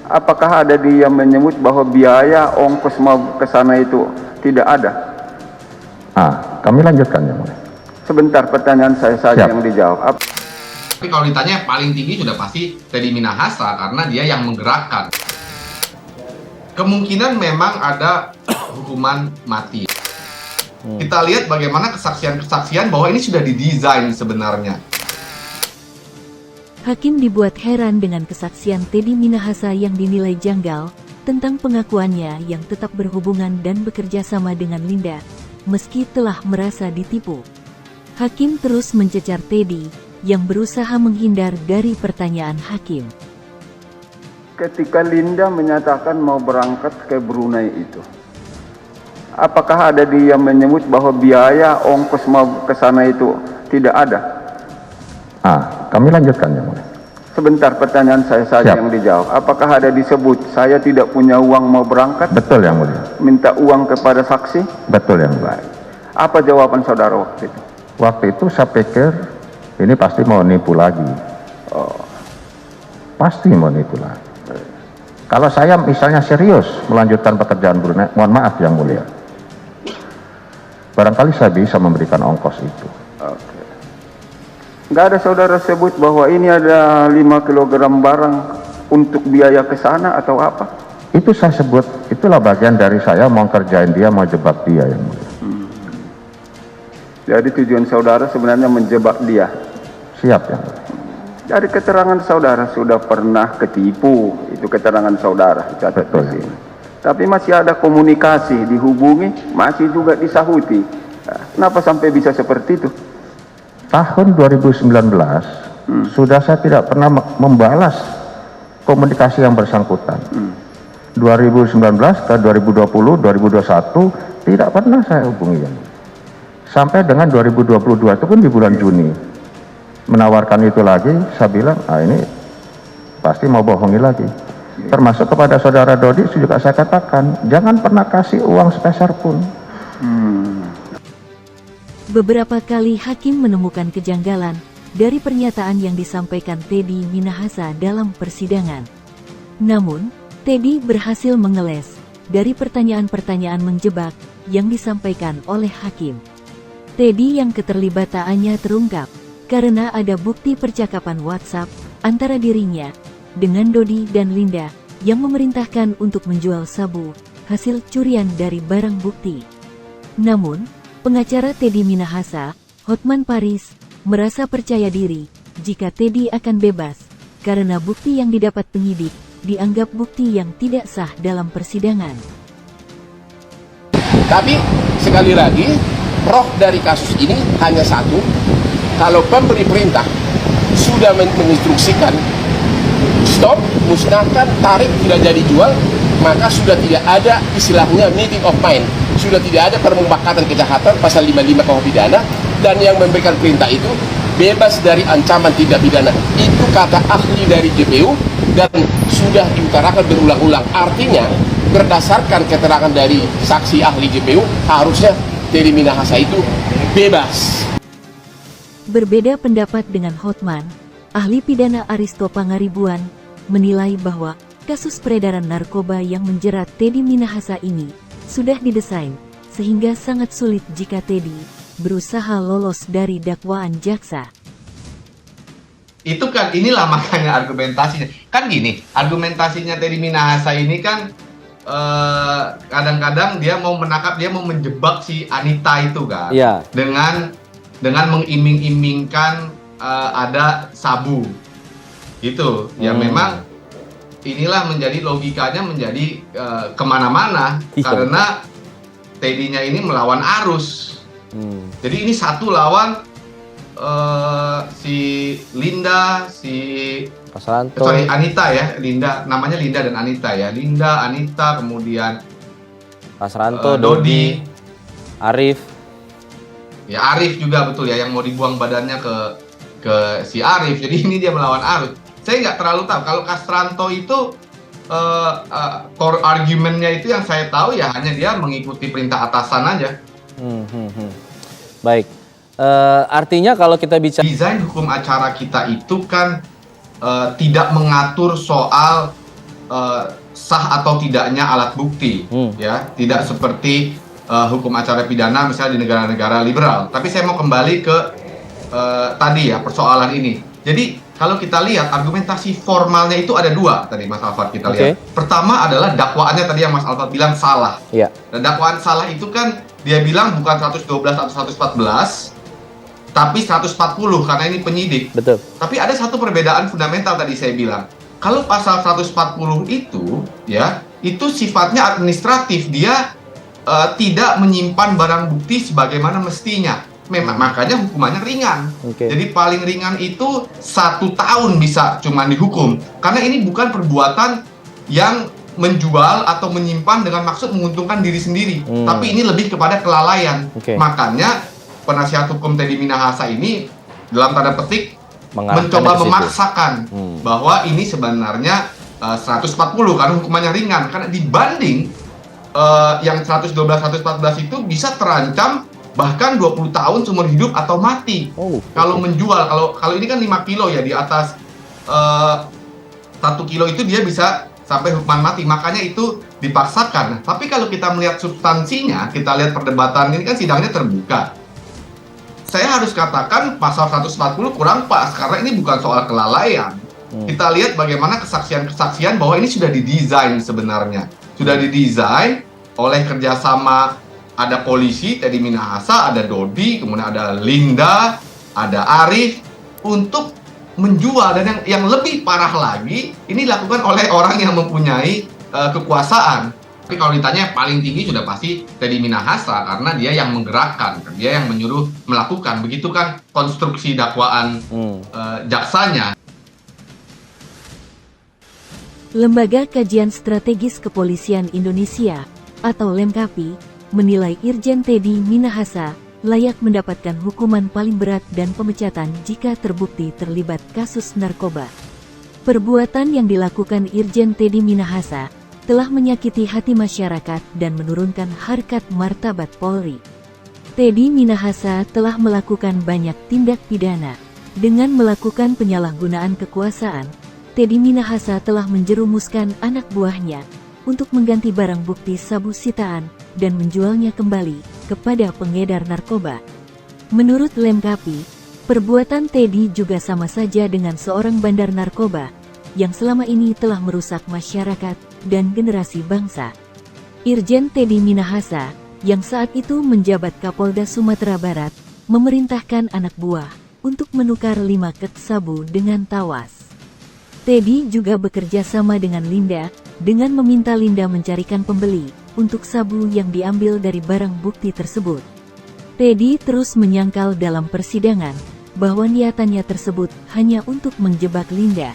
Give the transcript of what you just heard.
Apakah ada dia menyebut bahwa biaya ongkos mau ke sana itu tidak ada? Kami lanjutkan yang mulia. Sebentar, pertanyaan saya saja Siap. yang dijawab. Tapi kalau ditanya yang paling tinggi sudah pasti Teddy Minahasa karena dia yang menggerakkan. Kemungkinan memang ada hukuman mati. Kita lihat bagaimana kesaksian-kesaksian bahwa ini sudah didesain sebenarnya. Hakim dibuat heran dengan kesaksian Teddy Minahasa yang dinilai janggal tentang pengakuannya yang tetap berhubungan dan bekerja sama dengan Linda, meski telah merasa ditipu. Hakim terus mencecar Teddy yang berusaha menghindar dari pertanyaan hakim. Ketika Linda menyatakan mau berangkat ke Brunei itu, apakah ada dia menyebut bahwa biaya ongkos mau ke sana itu tidak ada? Kami lanjutkan yang mulia. Sebentar, pertanyaan saya saja Siap. yang dijawab. Apakah ada disebut saya tidak punya uang mau berangkat? Betul yang mulia. Minta uang kepada saksi? Betul yang mulia. Apa jawaban saudara waktu itu? Waktu itu saya pikir ini pasti mau nipu lagi. Pasti mau nipu lagi. Kalau saya misalnya serius melanjutkan pekerjaan Brunei, mohon maaf yang mulia, barangkali saya bisa memberikan ongkos itu. Oke. Nggak ada saudara sebut bahwa ini ada 5 kilogram barang untuk biaya ke sana atau apa? Itu saya sebut, itulah bagian dari saya mau kerjain dia, mau jebak dia yang mulia. Jadi tujuan saudara sebenarnya menjebak dia. Siap yang mulia. Dari keterangan saudara sudah pernah ketipu, itu keterangan saudara. Catat Betul. di sini. Tapi masih ada komunikasi, dihubungi, masih juga disahuti. Kenapa sampai bisa seperti itu? Tahun 2019 sudah saya tidak pernah membalas komunikasi yang bersangkutan. 2019 ke 2020, 2021 tidak pernah saya hubungi yang mulia. Sampai dengan 2022 itu pun di bulan Juni menawarkan itu lagi, saya bilang ini pasti mau bohongi lagi. Termasuk kepada saudara Dodi juga saya katakan jangan pernah kasih uang sepeser pun. Beberapa kali hakim menemukan kejanggalan dari pernyataan yang disampaikan Teddy Minahasa dalam persidangan. Namun, Teddy berhasil mengeles dari pertanyaan-pertanyaan menjebak yang disampaikan oleh hakim. Teddy yang keterlibatannya terungkap karena ada bukti percakapan WhatsApp antara dirinya dengan Dodi dan Linda yang memerintahkan untuk menjual sabu hasil curian dari barang bukti. Namun, pengacara Teddy Minahasa, Hotman Paris, merasa percaya diri jika Teddy akan bebas karena bukti yang didapat penyidik dianggap bukti yang tidak sah dalam persidangan. Tapi sekali lagi, roh dari kasus ini hanya satu. Kalau pemberi perintah sudah menginstruksikan stop, musnahkan, tarik, tidak jadi jual, maka sudah tidak ada istilahnya meeting of mind, sudah tidak ada permufakatan kejahatan pasal 55 KUH pidana, dan yang memberikan perintah itu bebas dari ancaman tindak pidana. Itu kata ahli dari JPU dan sudah diutarakan berulang-ulang. Artinya berdasarkan keterangan dari saksi ahli JPU harusnya Teddy Minahasa itu bebas. Berbeda pendapat dengan Hotman, ahli pidana Aristo Pangaribuan menilai bahwa kasus peredaran narkoba yang menjerat Teddy Minahasa ini sudah didesain sehingga sangat sulit jika Teddy berusaha lolos dari dakwaan jaksa. Itu kan, inilah makanya argumentasinya. Kan gini, argumentasinya Teddy Minahasa ini kan kadang-kadang dia mau menangkap, dia mau menjebak si Anita itu kan. Iya. Dengan mengiming-imingkan ada sabu. Gitu. Ya memang inilah menjadi logikanya menjadi kemana-mana. Karena Teddy-nya ini melawan arus. Jadi ini satu lawan si Linda, si Anita ya, Linda, namanya Linda dan Anita ya, Linda, Anita, kemudian Pasranto, Dodi, Arif, ya Arif juga betul ya, yang mau dibuang badannya ke si Arif. Jadi ini dia melawan arus. Saya nggak terlalu tahu kalau Castranto itu core argumennya itu yang saya tahu ya hanya dia mengikuti perintah atasan aja. Baik. Artinya kalau kita bicara desain hukum acara kita itu kan tidak mengatur soal sah atau tidaknya alat bukti, ya, tidak seperti hukum acara pidana misalnya di negara-negara liberal. Tapi saya mau kembali ke tadi ya persoalan ini. Jadi kalau kita lihat argumentasi formalnya itu ada dua tadi Mas Alfat kita lihat. Pertama adalah dakwaannya tadi yang Mas Alfat bilang salah. Iya. Dan dakwaan salah itu kan dia bilang bukan 112 atau 114, tapi 140 karena ini penyidik. Betul. Tapi ada satu perbedaan fundamental tadi saya bilang. Kalau pasal 140 itu ya, itu sifatnya administratif, dia tidak menyimpan barang bukti sebagaimana mestinya. Memang makanya hukumannya ringan. Jadi paling ringan itu 1 tahun bisa cuman dihukum. Karena ini bukan perbuatan yang menjual atau menyimpan dengan maksud menguntungkan diri sendiri. Tapi ini lebih kepada kelalaian. Makanya penasihat hukum Teddy Minahasa ini dalam tanda petik mencoba memaksakan bahwa ini sebenarnya 140 karena hukumannya ringan. Karena dibanding yang 112-114 itu bisa terancam bahkan 20 tahun seumur hidup atau mati. Kalau menjual, kalau ini kan 5 kilo ya, di atas 1 kilo itu dia bisa sampai hukuman mati. Makanya itu dipaksakan. Tapi kalau kita melihat substansinya, kita lihat perdebatan ini kan sidangnya terbuka. Saya harus katakan pasal 140 kurang pas karena ini bukan soal kelalaian. Kita lihat bagaimana kesaksian-kesaksian bahwa ini sudah didesain sebenarnya. Sudah didesain oleh kerjasama, ada polisi, Teddy Minahasa, ada Dodi, kemudian ada Linda, ada Arif, untuk menjual. Dan yang lebih parah lagi, ini dilakukan oleh orang yang mempunyai kekuasaan. Tapi kalau ditanya yang paling tinggi sudah pasti Teddy Minahasa, karena dia yang menggerakkan, dia yang menyuruh melakukan. Begitu kan konstruksi dakwaan jaksanya. Lembaga Kajian Strategis Kepolisian Indonesia atau LEMKAPI menilai Irjen Teddy Minahasa layak mendapatkan hukuman paling berat dan pemecatan jika terbukti terlibat kasus narkoba. Perbuatan yang dilakukan Irjen Teddy Minahasa telah menyakiti hati masyarakat dan menurunkan harkat martabat Polri. Teddy Minahasa telah melakukan banyak tindak pidana. Dengan melakukan penyalahgunaan kekuasaan, Teddy Minahasa telah menjerumuskan anak buahnya untuk mengganti barang bukti sabu sitaan dan menjualnya kembali kepada pengedar narkoba. Menurut LEMKAPI, perbuatan Teddy juga sama saja dengan seorang bandar narkoba yang selama ini telah merusak masyarakat dan generasi bangsa. Irjen Teddy Minahasa, yang saat itu menjabat Kapolda Sumatera Barat, memerintahkan anak buah untuk menukar 5 kek sabu dengan tawas. Teddy juga bekerja sama dengan Linda, dengan meminta Linda mencarikan pembeli untuk sabu yang diambil dari barang bukti tersebut. Teddy terus menyangkal dalam persidangan bahwa niatannya tersebut hanya untuk menjebak Linda.